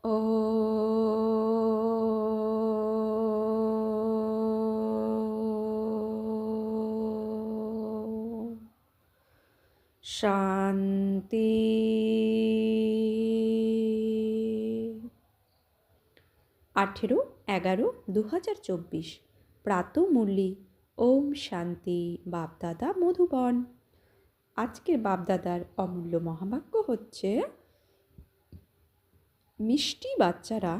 শান্তি। 18/11/2024 প্রাতঃমূর্লি। ওম শান্তি। বাপদাদা মধুবন। আজকের বাপদাদার অমূল্য মহাবাক্য হচ্ছে, মিষ্টি বাচ্চারা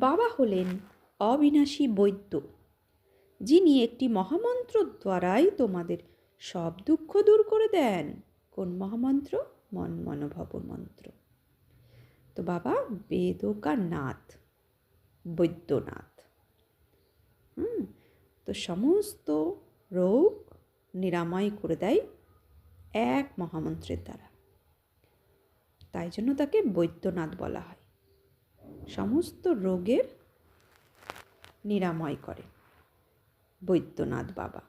বাবা হলেন অবিনাশী বৈদ্য, যিনি একটি মহামন্ত্র দ্বারাই তোমাদের সব দুঃখ দূর করে দেন। কোন মহামন্ত্র? মন মনোভব মন্ত্র। তো বাবা বেদকা নাথ, বৈদ্যনাথ। তো সমস্ত রোগ নিরাময় করে দেয় এক মহামন্ত্রের দ্বারা। তাই জন্য তাকে বৈদ্যনাথ বলা হয়। সমস্ত রোগের নিরাময় করে বৈদ্যনাথ বাবা।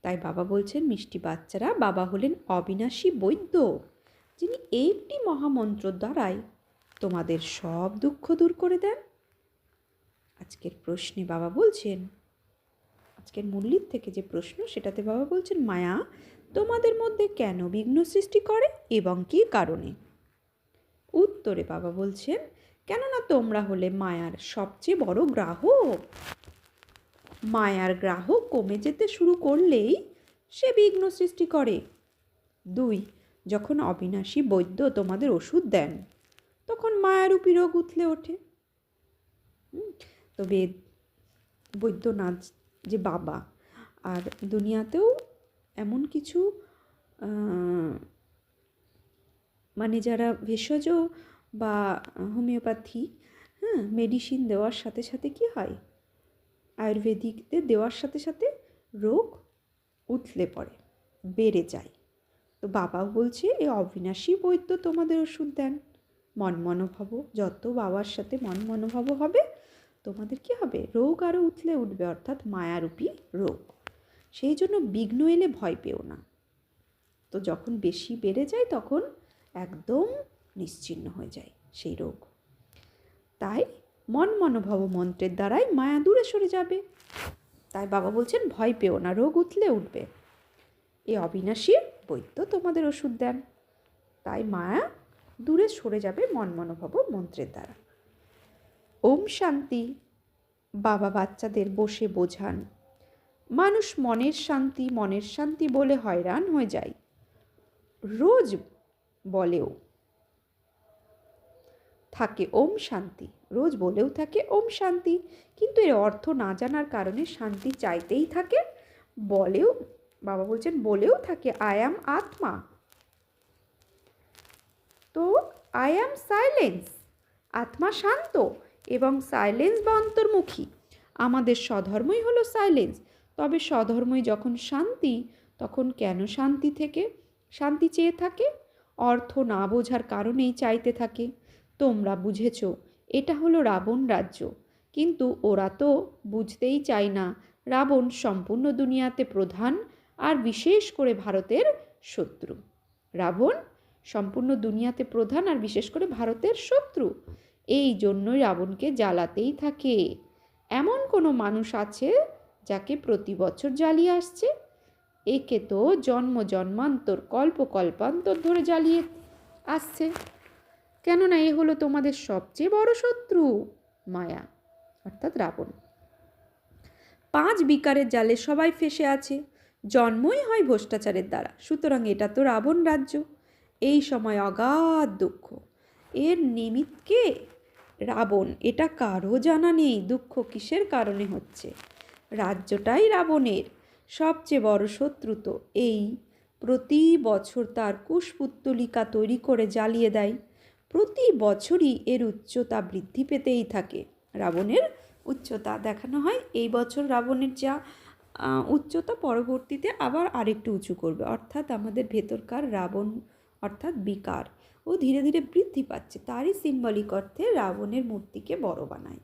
তাই বাবা বলছেন, মিষ্টি বাচ্চারা বাবা হলেন অবিনাশী বৈদ্য, যিনি একটি মহামন্ত্র দ্বারাই তোমাদের সব দুঃখ দূর করে দেন। আজকের প্রশ্নে বাবা বলছেন, আজকের মুরলির থেকে যে প্রশ্ন, সেটাতে বাবা বলছেন, মায়া তোমাদের মধ্যে কেন বিঘ্ন সৃষ্টি করে এবং কী কারণে? উত্তরে বাবা বলছেন, কেননা তোমরা হলে মায়ার সবচেয়ে বড় গ্রাহক। মায়ার গ্রাহক কমে যেতে শুরু করলেই সে বিঘ্ন সৃষ্টি করে। 2, যখন অবিনাশী বৈদ্য তোমাদের ওষুধ দেন, তখন মায়ারূপী রোগ উথলে ওঠে। তবে বৈদ্যনাথ যে বাবা, আর দুনিয়াতেও এমন কিছু মানে যারা ভেষজ বা হোমিওপ্যাথি মেডিসিন দেওয়ার সাথে সাথে কি হয়, আয়ুর্বেদিকদের দেওয়ার সাথে সাথে রোগ উথলে পড়ে, বেড়ে যায়। তো বাবাও বলছে, এই অবিনাশী বৈদ্য তোমাদের ওষুধ দেন। মন মনোভাব, যত বাবার সাথে মন মনোভাব হবে, তোমাদের কি হবে? রোগ আরও উথলে উঠবে, অর্থাৎ মায়ারূপী রোগ। সেই জন্য বিঘ্ন এলে ভয় পেও না। তো যখন বেশি বেড়ে যায়, তখন একদম নিশ্চিহ্ন হয়ে যায় সেই রোগ। তাই মন মনোভাব মন্ত্রের দ্বারাই মায়া দূরে সরে যাবে। তাই বাবা বলছেন, ভয় পেও না, রোগ উথলে উঠবে। এই অবিনাশী বৈদ্য তোমাদের ওষুধ দেন, তাই মায়া দূরে সরে যাবে মন মনোভাব মন্ত্রের দ্বারা। ওম শান্তি। বাবা বাচ্চাদের বসে বোঝান, মানুষ মনের শান্তি বলে হয়রান হয়ে যায়। রোজ বলেও থাকে ওম শান্তি, রোজ বলেও থাকে ওম শান্তি, কিন্তু এর অর্থ না জানার কারণে শান্তি চাইতেই থাকে। বলেও, বাবা বলছেন, বলেও থাকে আই অ্যাম আত্মা। তো আই অ্যাম সাইলেন্স, আত্মা শান্ত এবং সাইলেন্স বা অন্তর্মুখী। আমাদের স্বধর্মই হলো সাইলেন্স। তবে স্বধর্মই যখন শান্তি, তখন কেন শান্তি চেয়ে থাকে? অর্থ না বোঝার কারণেই চাইতে থাকে। তোমরা বুঝেছ, এটা হলো রাবণ রাজ্য, কিন্তু ওরা তো বুঝতেই চায় না রাবণ সম্পূর্ণ দুনিয়াতে প্রধান আর বিশেষ করে ভারতের শত্রু। রাবণ সম্পূর্ণ দুনিয়াতে প্রধান আর বিশেষ করে ভারতের শত্রু। এই জন্যই রাবণকে জ্বালাতেই থাকে। এমন কোনো মানুষ আছে যাকে প্রতি বছর জ্বালিয়ে আসছে? একে তো জন্ম জন্মান্তর কল্পান্তর ধরে জ্বালিয়ে আসছে। কেননা এ হলো তোমাদের সবচেয়ে বড় শত্রু, মায়া অর্থাৎ রাবণ। 5 বিকারের জালে সবাই ফেসে আছে। জন্মই হয় ভ্রষ্টাচারের দ্বারা। সুতরাং এটা তো রাবণ রাজ্য। এই সময় অগাধ দুঃখ। এর নিমিত্তকে রাবণ, এটা কারও জানা নেই দুঃখ কিসের কারণে হচ্ছে। রাজ্যটাই রাবণের সবচেয়ে বড় শত্রু। তো এই প্রতি বছর তার কুশপুত্তলিকা তৈরি করে জ্বালিয়ে দেয়। প্রতি বছরই এর উচ্চতা বৃদ্ধি পেতেই থাকে। রাবণের উচ্চতা দেখানো হয়, এই বছর রাবণের যা উচ্চতা, পরবর্তীতে আবার আরেকটু উঁচু করবে। অর্থাৎ আমাদের ভেতরকার রাবণ অর্থাৎ বিকার ও ধীরে ধীরে বৃদ্ধি পাচ্ছে। তারই সিম্বলিক অর্থে রাবণের মূর্তিকে বড় বানায়,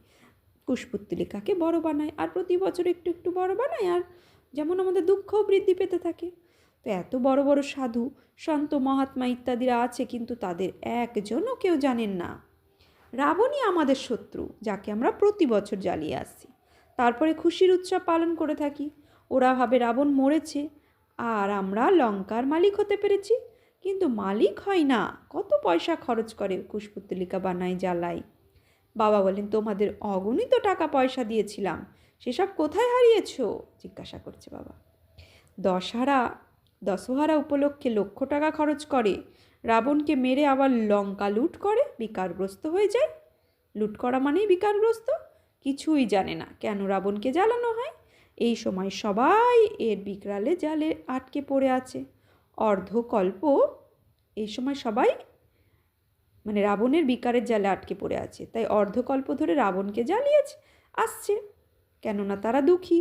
কুশপুত্তলিকাকে বড় বানায়, আর প্রতি বছর একটু একটু বড় বানায়। আর যেমন আমাদের দুঃখও বৃদ্ধি পেতে থাকে। তো এত বড় বড় সাধু সন্ত মহাত্মা ইত্যাদিরা আছে, কিন্তু তাদের একজনও কেউ জানেন না রাবণই আমাদের শত্রু, যাকে আমরা প্রতি বছর জ্বালিয়ে আসছি। তারপরে খুশির উৎসব পালন করে থাকি। ওরা ভাবে রাবণ মরেছে আর আমরা লঙ্কার মালিক হতে পেরেছি, কিন্তু মালিক হয় না, কত পয়সা খরচ করে কুশপুত্তলিকা বানাই, জ্বালাই। বাবা বলেন, তোমাদের অগণিত টাকা পয়সা দিয়েছিলাম, সেসব কোথায় হারিয়েছো? জিজ্ঞাসা করছে বাবা। দশহারা উপলক্ষে লক্ষ টাকা খরচ করে, রাবণকে মেরে আবার লঙ্কা লুট করে বিকারগ্রস্ত হয়ে যায়। লুট করা মানেই বিকারগ্রস্ত। কিছুই জানে না কেন রাবণকে জ্বালানো হয়। এই সময় সবাই এর বিকরালে জালে আটকে পড়ে আছে অর্ধকল্প। এই সময় সবাই রাবণের বিকারের জালে আটকে পড়ে আছে, তাই অর্ধকল্প ধরে রাবণকে জ্বালিয়েছে আসছে। কেননা তারা দুঃখী।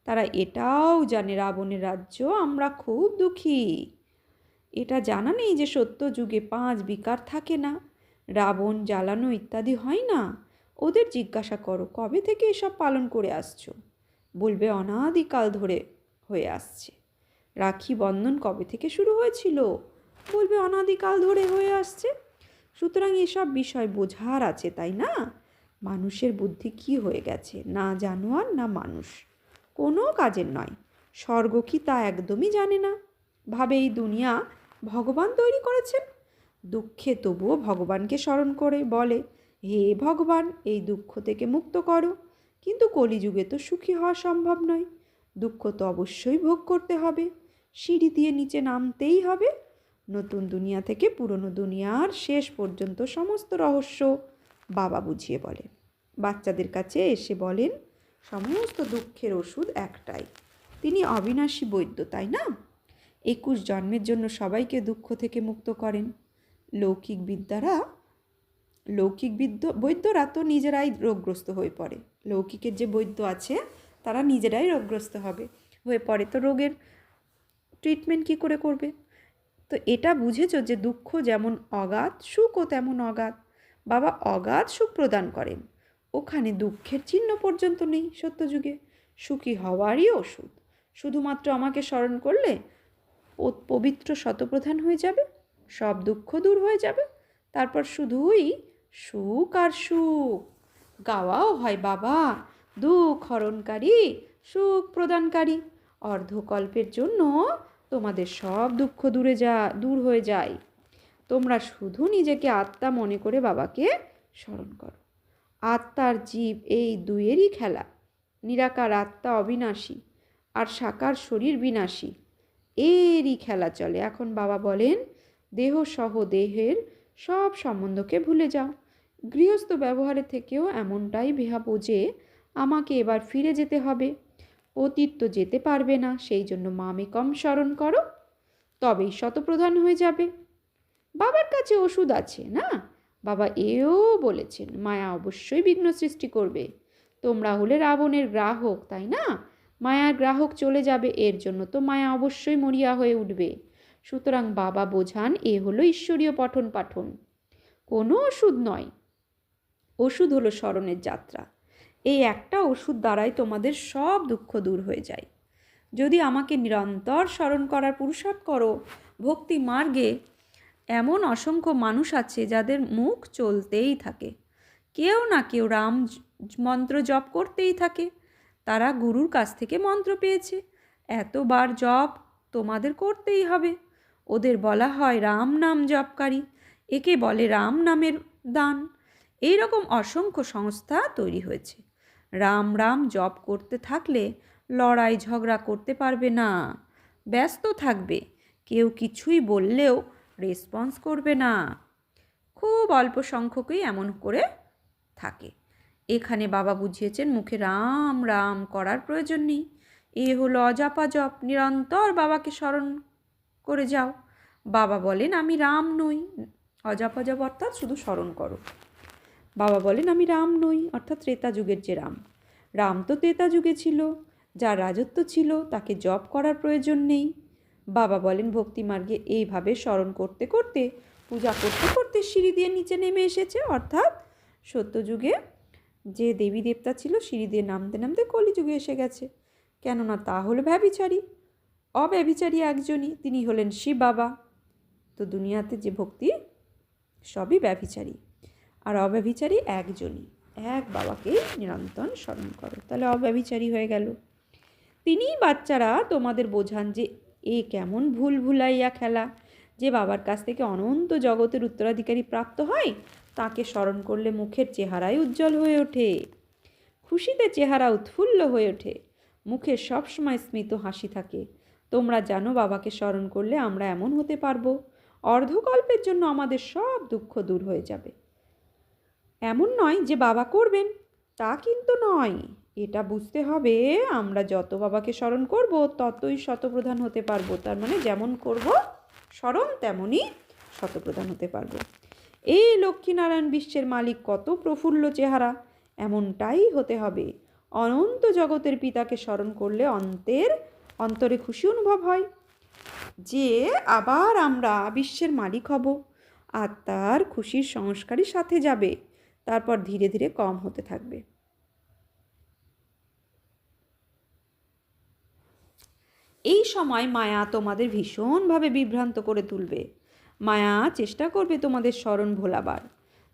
তারা এটাও জানে রাবণের রাজ্য আমরা খুব দুঃখী। এটা জানা নেই যে সত্য যুগে 5 বিকার থাকে না, রাবণ জ্বালানো ইত্যাদি হয় না। ওদের জিজ্ঞাসা করো কবে থেকে এসব পালন করে আসছো, বলবে অনাদিকাল ধরে হয়ে আসছে। রাখি বন্ধন কবে থেকে শুরু হয়েছিল, বলবে অনাদিকাল ধরে হয়ে আসছে। সুতরাং এসব বিষয় বোঝার আছে, তাই না? মানুষের বুদ্ধি কি হয়ে গেছে, না জানোয়ার না মানুষ, কোনো কাজের নয়। স্বর্গ কি তা একদমই জানে না, ভাবে এই দুনিয়া ভগবান তৈরি করেছেন। দুঃখে তবুও ভগবানকে স্মরণ করে বলে, হে ভগবান, এই দুঃখ থেকে মুক্ত করো। কিন্তু কলিযুগে তো সুখী হওয়া সম্ভব নয়, দুঃখ তো অবশ্যই ভোগ করতে হবে, সিঁড়ি দিয়ে নিচে নামতেই হবে। নতুন দুনিয়া থেকে পুরনো দুনিয়ার শেষ পর্যন্ত সমস্ত রহস্য বাবা বুঝিয়ে বলেন। বাচ্চাদের কাছে এসে বলেন, সমস্ত দুঃখের ওষুধ একটাই, তিনি অবিনাশী বৈদ্য, তাই না? 21 জন্মের জন্য সবাইকে দুঃখ থেকে মুক্ত করেন। বৈদ্যরা তো নিজেরাই রোগগ্রস্ত হয়ে পড়ে। লৌকিকের যে বৈদ্য আছে তারা নিজেরাই রোগগ্রস্ত হয়ে পড়ে, তো রোগের ট্রিটমেন্ট কী করে করবে? তো এটা বুঝেছ যে দুঃখ যেমন অগাধ, সুখও তেমন অগাধ। বাবা অগাধ সুখ প্রদান করেন, ওখানে দুঃখের চিহ্ন পর্যন্ত নেই। সত্যযুগে সুখী হওয়ারই ওষুধ। শুধুমাত্র আমাকে স্মরণ করলে পবিত্র শতপ্রধান হয়ে যাবে, সব দুঃখ দূর হয়ে যাবে, তারপর শুধুই সুখ আর সুখ। গাওয়াও হয় বাবা, দুঃখ হরণকারী, সুখ প্রদানকারী। অর্ধকল্পের জন্য তোমাদের সব দুঃখ দূর হয়ে যায়। তোমরা শুধু নিজেকে আত্মা মনে করে বাবাকে স্মরণ করো। আত্মার জীব এই দুয়েরই খেলা। নিরাকার আত্মা অবিনাশী আর সাকার শরীর বিনাশী, এরই খেলা চলে। এখন বাবা বলেন, দেহ সহ দেহের সব সম্বন্ধকে ভুলে যাও। গৃহস্থ ব্যবহারে থেকেও এমনটাই ভেহাবো যে আমাকে এবার ফিরে যেতে হবে। অতীত তো যেতে পারবে না, সেই জন্য মামেকম স্মরণ করো, তবেই শতপ্রধান হয়ে যাবে। বাবার কাছে ওষুধ আছে না? বাবা এও বলেছেন, মায়া অবশ্যই বিঘ্ন সৃষ্টি করবে। তোমরা হলে রাবণের গ্রাহক, তাই না? মায়ার গ্রাহক চলে যাবে, এর জন্য তো মায়া অবশ্যই মরিয়া হয়ে উঠবে। সুতরাং বাবা বোঝান, এ হলো ঈশ্বরীয় পঠন পাঠন, কোনো ওষুধ নয়। ওষুধ হলো স্মরণের যাত্রা। এই একটা ওষুধ দ্বারাই তোমাদের সব দুঃখ দূর হয়ে যায়। যদি আমাকে নিরন্তর স্মরণ করার পুরুষার্থ করো, ভক্তি মার্গে এমন অসংখ্য মানুষ আছে যাদের মুখ চলতেই থাকে, কেউ না কেউ রাম মন্ত্র জপ করতেই থাকে। তারা গুরুর কাছ থেকে মন্ত্র পেয়েছে, এতবার জপ তোমাদের করতেই হবে। ওদের বলা হয় রাম নাম জপকারী, একে বলে রাম নামের দান। এই রকম অসংখ্য সংস্থা তৈরি হয়েছে। রাম রাম জপ করতে থাকলে লড়াই ঝগড়া করতে পারবে না, ব্যস্ত থাকবে, কেউ কিছুই বললেও রেসপন্স করবে না। খুব অল্প সংখ্যকই এমন করে থাকে। এখানে বাবা বুঝিয়েছেন মুখে রাম রাম করার প্রয়োজন নেই। এ হলো অজাপা জপ, নিরন্তর বাবাকে স্মরণ করে যাও। বাবা বলেন, আমি রাম নই। অজাপা জপ অর্থাৎ শুধু স্মরণ করো। বাবা বলেন, আমি রাম নই, অর্থাৎ ত্রেতা যুগের যে রাম। রাম তো ত্রেতা যুগে ছিল, যার রাজত্ব ছিল তাকে জপ করার প্রয়োজন নেই। বাবা বলেন, ভক্তিমার্গে এইভাবে স্মরণ করতে করতে, পূজা করতে করতে সিঁড়ি দিয়ে নিচে নেমে এসেছে, অর্থাৎ সত্যযুগে যে দেবী দেবতা ছিল সিঁড়ি দিয়ে নামতে নামতে কলিযুগে এসে গেছে। কেননা তা হলো ব্যভিচারী। অব্যভিচারী একজনই, তিনি হলেন শিব বাবা। তো দুনিয়াতে যে ভক্তি সবই ব্যভিচারী। আর অব্যভিচারী একজনই, এক বাবাকেই নিরন্তর স্মরণ করো, তাহলে অব্যভিচারী হয়ে গেল। তিনিই বাচ্চারা তোমাদের বোঝান যে এ কেমন ভুল ভুলাইয়া খেলা, যে বাবার কাছ থেকে অনন্ত জগতের উত্তরাধিকারী প্রাপ্ত হয় তাকে স্মরণ করলে মুখের চেহারাই উজ্জ্বল হয়ে ওঠে, খুশিতে চেহারা উৎফুল্ল হয়ে ওঠে, মুখে সবসময় স্মিত হাসি থাকে। তোমরা জানো বাবাকে স্মরণ করলে আমরা এমন হতে পারবো, অর্ধকল্পের জন্য আমাদের সব দুঃখ দূর হয়ে যাবে। এমন নয় যে বাবা করবেন, তা কিন্তু নয়। এটা বুঝতে হবে আমরা যত বাবাকে স্মরণ করব ততই শতপ্রধান হতে পারবো। তার মানে যেমন করব স্মরণ তেমনই শতপ্রধান হতে পারবো। এই লক্ষ্মীনারায়ণ বিশ্বের মালিক কত প্রফুল্ল চেহারা, এমনটাই হতে হবে। অনন্ত জগতের পিতাকে স্মরণ করলে অন্তরে খুশি অনুভব হয় যে আবার আমরা বিশ্বের মালিক হব। আত্মার খুশির সংস্কারই সাথে যাবে, তারপর ধীরে ধীরে কম হতে থাকবে। এই সময় মায়া তোমাদের ভীষণভাবে বিভ্রান্ত করে তুলবে। মায়া চেষ্টা করবে তোমাদের স্মরণ ভোলাবার,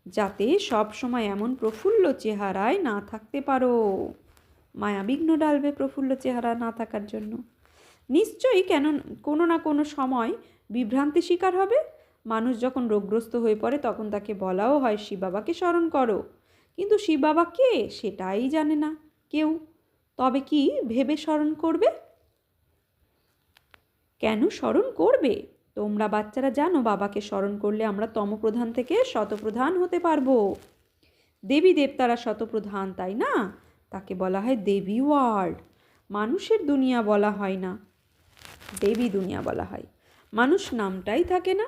যাতে সব সময় এমন প্রফুল্ল চেহারায় না থাকতে পারো। মায়া বিঘ্ন ডালবে প্রফুল্ল চেহারা না থাকার জন্য। নিশ্চয়ই কোনো না কোনো সময় বিভ্রান্তি শিকার হবে। মানুষ যখন রোগগ্রস্ত হয়ে পড়ে তখন তাকে বলাও হয় শিব বাবাকে স্মরণ করো, কিন্তু শিব বাবা কে সেটাই জানে না কেউ। তবে কি ভেবে স্মরণ করবে? কেন স্মরণ করবে? তোমরা বাচ্চারা জানো বাবাকে স্মরণ করলে আমরা তমপ্রধান থেকে শতপ্রধান হতে পারবো। দেবী দেবতারা শতপ্রধান, তাই না? তাকে বলা হয় দেবী ওয়ার্ল্ড। মানুষের দুনিয়া বলা হয় না, দেবী দুনিয়া বলা হয়। মানুষ নামটাই থাকে না,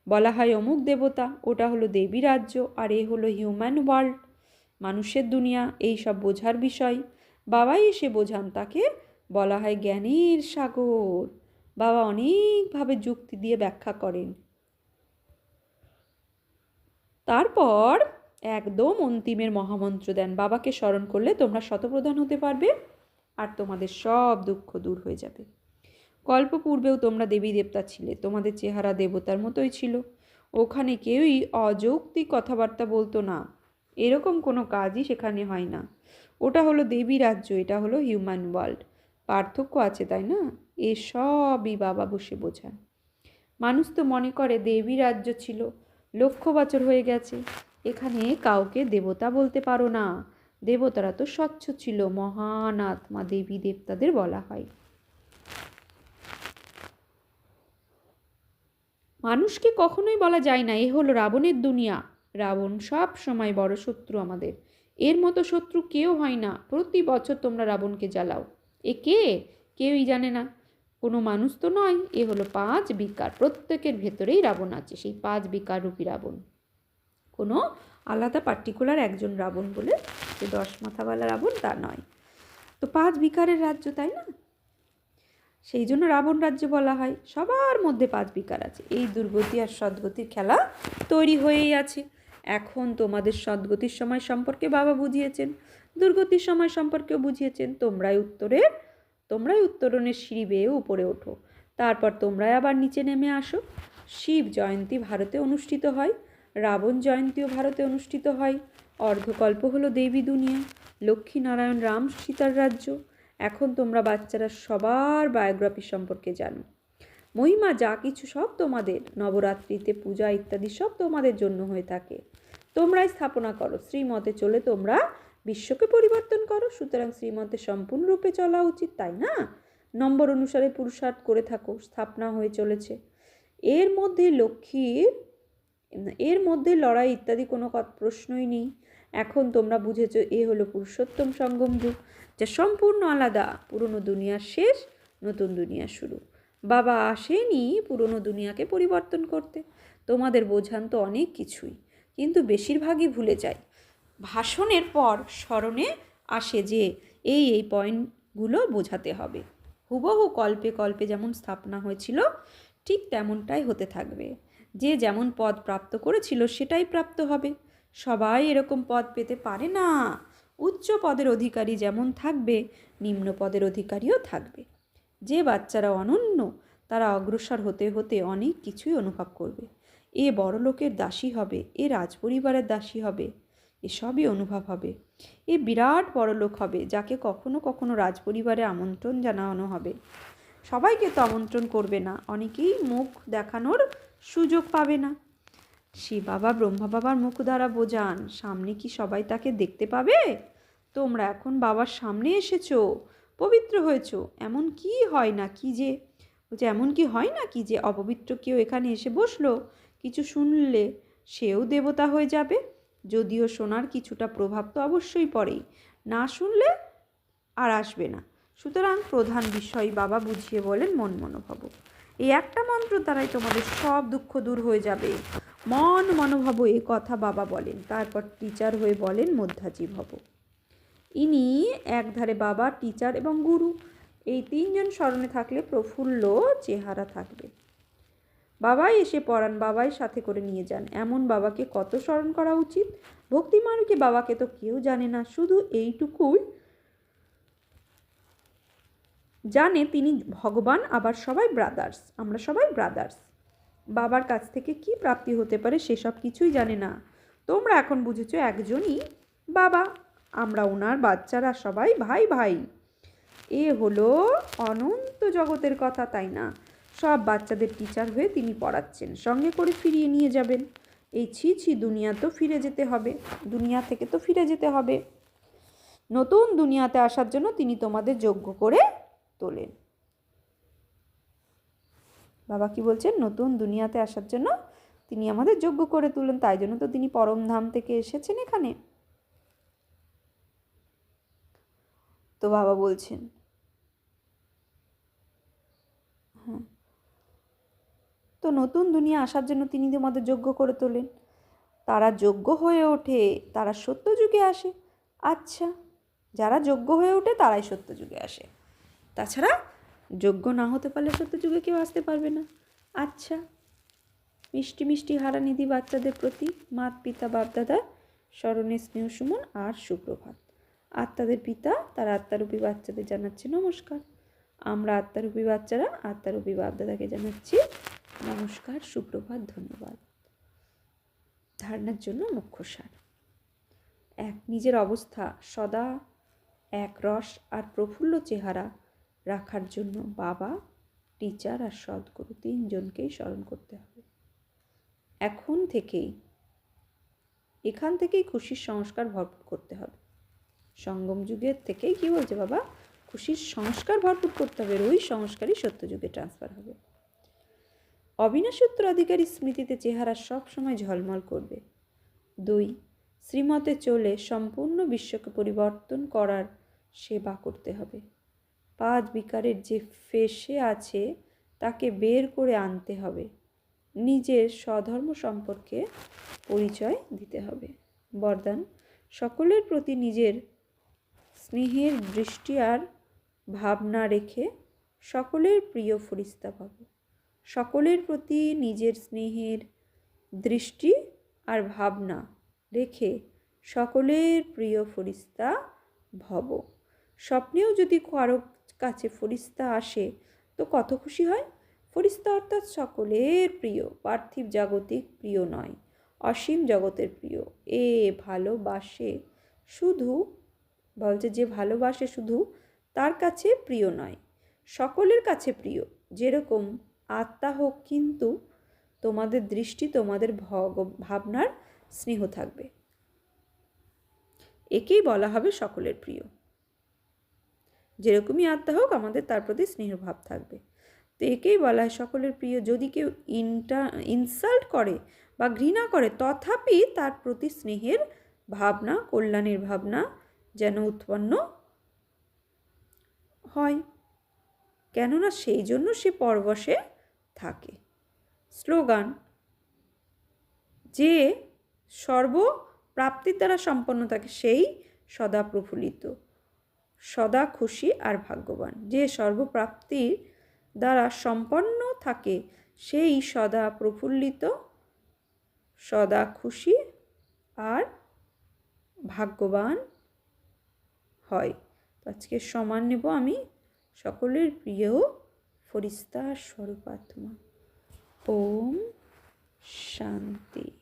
বলা হয় অমুক দেবতা, ওটা হলো দেবী রাজ্য, আর এ হলো হিউম্যান ওয়ার্ল্ড, মানুষের দুনিয়া। এই সব বোঝার বিষয়। বাবাই এসে বোঝান, তাকে বলা হয় জ্ঞানের সাগর। বাবা অনেকভাবে যুক্তি দিয়ে ব্যাখ্যা করেন, তারপর একদম অন্তিমের মহামন্ত্র দেন। বাবাকে স্মরণ করলে তোমরা শতপ্রধান হতে পারবে আর তোমাদের সব দুঃখ দূর হয়ে যাবে। কল্প পূর্বেও তোমরা দেবী দেবতা ছিলে, তোমাদের চেহারা দেবতার মতোই ছিল। ওখানে কেউই অযৌক্তিক কথাবার্তা বলতো না, এরকম কোনো কাজই সেখানে হয় না। ওটা হলো দেবী রাজ্য, এটা হলো হিউম্যান ওয়ার্ল্ড। পার্থক্য আছে, তাই না? এসবই বাবা বসে বোঝান। মানুষ তো মনে করে দেবী রাজ্য ছিল, লক্ষ বছর হয়ে গেছে, এখানে কাউকে দেবতা বলতে পারো না। দেবতারা তো স্বচ্ছ ছিল, মহান আত্মা দেবী দেবতাদের বলা হয়। মানুষকে কখনোই বলা যায় না এ হলো রাবণের দুনিয়া। রাবণ সব সময় বড় শত্রু আমাদের, এর মতো শত্রু কেউ হয় না। প্রতি বছর তোমরা রাবণকে জ্বালাও, এ কে কেউই জানে না। কোনো মানুষ তো নয়, এ হলো 5 বিকার, প্রত্যেকের ভেতরেই রাবণ আছে, সেই 5 বিকার রূপী রাবণ। কোনো আলাদা পার্টিকুলার একজন রাবণ বলে যে 10 মাথাওয়ালা রাবণ তা নয়। তো 5 বিকারের রাজ্য, তাই না? সেই জন্য রাবণ রাজ্য বলা হয়। সবার মধ্যে 5 বিকার আছে। এই দুর্গতি আর সদ্গতির খেলা তৈরি হয়েই আছে। এখন তোমাদের সদ্গতির সময় সম্পর্কে বাবা বুঝিয়েছেন, দুর্গতির সময় সম্পর্কেও বুঝিয়েছেন। তোমরাই উত্তরণের সিঁড়ি বেয়ে উপরে ওঠো, তারপর তোমরাই আবার নিচে নেমে আসো। শিব জয়ন্তী ভারতে অনুষ্ঠিত হয়, রাবণ জয়ন্তীও ভারতে অনুষ্ঠিত হয়। অর্ধকল্প হলো দেবী দুনিয়া, লক্ষ্মীনারায়ণ রাম সীতার রাজ্য। এখন তোমরা বাচ্চারা সবার বায়োগ্রাফি সম্পর্কে জানো। মহিমা যা কিছু সব তোমাদের, নবরাত্রিতে পূজা ইত্যাদি সব তোমাদের জন্য হয়ে থাকে। তোমরাই স্থাপনা করো, শ্রীমতে চলে তোমরা বিশ্বকে পরিবর্তন করো। সুতরাং শ্রীমতে সম্পূর্ণরূপে চলা উচিত, তাই না? নম্বর অনুসারে পুরুষার্থ করে থাকো, স্থাপনা হয়ে চলেছে। এর মধ্যে লড়াই ইত্যাদি কোনো প্রশ্নই নেই। এখন তোমরা বুঝেছো এ হলো পুরুষোত্তম সঙ্গম যুগ, যা সম্পূর্ণ আলাদা। পুরনো দুনিয়ার শেষ, নতুন দুনিয়ার শুরু। বাবা আসেনি পুরনো দুনিয়াকে পরিবর্তন করতে। তোমাদের বোঝান তো অনেক কিছুই, কিন্তু বেশিরভাগই ভুলে যায়। ভাষণের পর স্মরণে আসে যে এই পয়েন্টগুলো বোঝাতে হবে। হুবহু কল্পে কল্পে যেমন স্থাপনা হয়েছিল ঠিক তেমনটাই হতে থাকবে। যে যেমন পদ প্রাপ্ত করেছিল সেটাই প্রাপ্ত হবে। সবাই এরকম পদ পেতে পারে না। উচ্চ পদের অধিকারী যেমন থাকবে, নিম্ন পদের অধিকারীও থাকবে। যে বাচ্চারা অনন্য, তারা অগ্রসর হতে হতে অনেক কিছুই অনুভব করবে। এ বড়লোকের দাসী হবে, এ রাজপরিবারের দাসী হবে, এসবই অনুভব হবে। এ বিরাট বড়লোক হবে, যাকে কখনো কখনো রাজপরিবারে আমন্ত্রণ জানানো হবে। সবাইকে তো আমন্ত্রণ করবে না, অনেকেই মুখ দেখানোর সুযোগ পাবে না। শিব বাবা ব্রহ্মা বাবার মুখ দ্বারা বোঝান, সামনে কি সবাই তাকে দেখতে পাবে? তোমরা এখন বাবার সামনে এসেছো, পবিত্র হয়েছো, এমন কি হয় না কি যে এমন কি হয় না কি যে অপবিত্র কেউ এখানে এসে বসলো, কিছু শুনলে সেও দেবতা হয়ে যাবে? যদিও শোনার কিছুটা প্রভাব তো অবশ্যই পড়েই, না শুনলে আর আসবে না। সুতরাং প্রধান বিষয় বাবা বুঝিয়ে বলেন মন মনোভাব। এই একটা মন্ত্র দ্বারাই তোমাদের সব দুঃখ দূর হয়ে যাবে। মন মনোভাব, এ কথা বাবা বলেন। তারপর টিচার হয়ে বলেন মধ্যাজীব হব। ইনি একধারে বাবা, টিচার এবং গুরু, এই তিনজন স্মরণে থাকলে প্রফুল্ল চেহারা থাকবে। বাবাই এসে পড়ান, বাবাই সাথে করে নিয়ে যান, এমন বাবাকে কত স্মরণ করা উচিত। ভক্তিমার্গে বাবাকে তো কেউ জানে না, শুধু এইটুকুই জানে তিনি ভগবান, আবার সবাই ব্রাদার্স, আমরা সবাই ব্রাদার্স। বাবার কাছ থেকে কি প্রাপ্তি হতে পারে সেসব কিছুই জানে না। তোমরা এখন বুঝেছো একজনই বাবা, আমরা ওনার বাচ্চারা সবাই ভাই ভাই। এ হলো অনন্ত জগতের কথা, তাই না? সব বাচ্চাদের টিচার হয়ে তিনি পড়াচ্ছেন, সঙ্গে করে ফিরিয়ে নিয়ে যাবেন। এই ছি দুনিয়া তো ফিরে যেতে হবে, দুনিয়া থেকে তো ফিরে যেতে হবে। নতুন দুনিয়াতে আসার জন্য তিনি তোমাদের যোগ্য করে তোলেন। বাবা কি বলছেন? নতুন দুনিয়াতে আসার জন্য তিনি আমাদের যোগ্য করে তুলেন, তাই জন্য তো তিনি পরমধাম থেকে এসেছেন এখানে। তো বাবা বলছেন, হ্যাঁ, তো নতুন দুনিয়া আসার জন্য তিনি তোমাদের যোগ্য করে তোলেন। তারা যোগ্য হয়ে ওঠে, তারা সত্যযুগে আসে। আচ্ছা, যারা যোগ্য হয়ে ওঠে তারাই সত্যযুগে আসে, তাছাড়া যোগ্য না হতে পারলে সত্যযুগে কেউ আসতে পারবে না। আচ্ছা, মিষ্টি মিষ্টি হারানিধি বাচ্চাদের প্রতি মাত পিতা বাপদাদার স্মরণে স্নেহ সুমন আর সুপ্রভাত। আত্মাদের পিতা তার আত্মারূপী বাচ্চাদের জানাচ্ছে নমস্কার। আমরা আত্মারূপী বাচ্চারা আত্মারূপী বাপদাদাকে জানাচ্ছি নমস্কার, সুপ্রভাত, ধন্যবাদ। ধারণার জন্য মুখ্য সার: এক, নিজের অবস্থা সদা এক রস আর প্রফুল্ল চেহারা রাখার জন্য বাবা, টিচার আর সদ্গুরু তিনজনকেই স্মরণ করতে হবে। এখান থেকেই খুশির সংস্কার ভরপুর করতে হবে। সঙ্গম যুগের থেকেই কি বলছে বাবা? খুশির সংস্কার ভরপুর করতে হবে, ওই সংস্কারই সত্যযুগে ট্রান্সফার হবে। অবিনাশী উত্তরাধিকারী স্মৃতিতে চেহারা সব সময় ঝলমল করবে। 2, শ্রীমতে চলে সম্পূর্ণ বিশ্বকে পরিবর্তন করার সেবা করতে হবে। 5 বিকারের যে ফেসে আছে তাকে বের করে আনতে হবে। নিজের স্বধর্ম সম্পর্কে পরিচয় দিতে হবে। বরদান: সকলের প্রতি নিজের স্নেহের দৃষ্টি আর ভাবনা রেখে সকলের প্রিয় ফরিস্তা ভব। সকলের প্রতি নিজের স্নেহের দৃষ্টি আর ভাবনা রেখে সকলের প্রিয় ফরিস্তা ভব। স্বপ্নেও যদি কারো কাছে ফরিস্তা আসে তো কত খুশি হয়। ফরিস্তা অর্থাৎ সকলের প্রিয়, পার্থিব জাগতিক প্রিয় নয়, অসীম জগতের প্রিয়। এ ভালোবাসে শুধু, বলছে যে ভালোবাসে শুধু তার কাছে প্রিয় নয়, সকলের কাছে প্রিয়। যেরকম আত্মা হোক, কিন্তু তোমাদের দৃষ্টি, তোমাদের ভাবনার স্নেহ থাকবে, একেই বলা হবে সকলের প্রিয়। যেরকমই আত্মা হোক, আমাদের তার প্রতি স্নেহভাব থাকবে, তো একেই বলা হয় সকলের প্রিয়। যদি কেউ ইনসাল্ট করে বা ঘৃণা করে, তথাপি তার প্রতি স্নেহের ভাবনা, কল্যাণের ভাবনা যেন উৎপন্ন হয়, কেননা সেই জন্য সে পরবশে থাকে। স্লোগান: যে সর্বপ্রাপ্তির দ্বারা সম্পন্ন থাকে সেই সদা প্রফুল্লিত, সদা খুশি আর ভাগ্যবান। যে সর্বপ্রাপ্তির দ্বারা সম্পন্ন থাকে সেই সদা প্রফুল্লিত, সদা খুশি আর ভাগ্যবান হয়। আজকে সমান নেব আমি সকলের প্রিয় ফরিস্তা স্বরূপাত্মা। ওম শান্তি।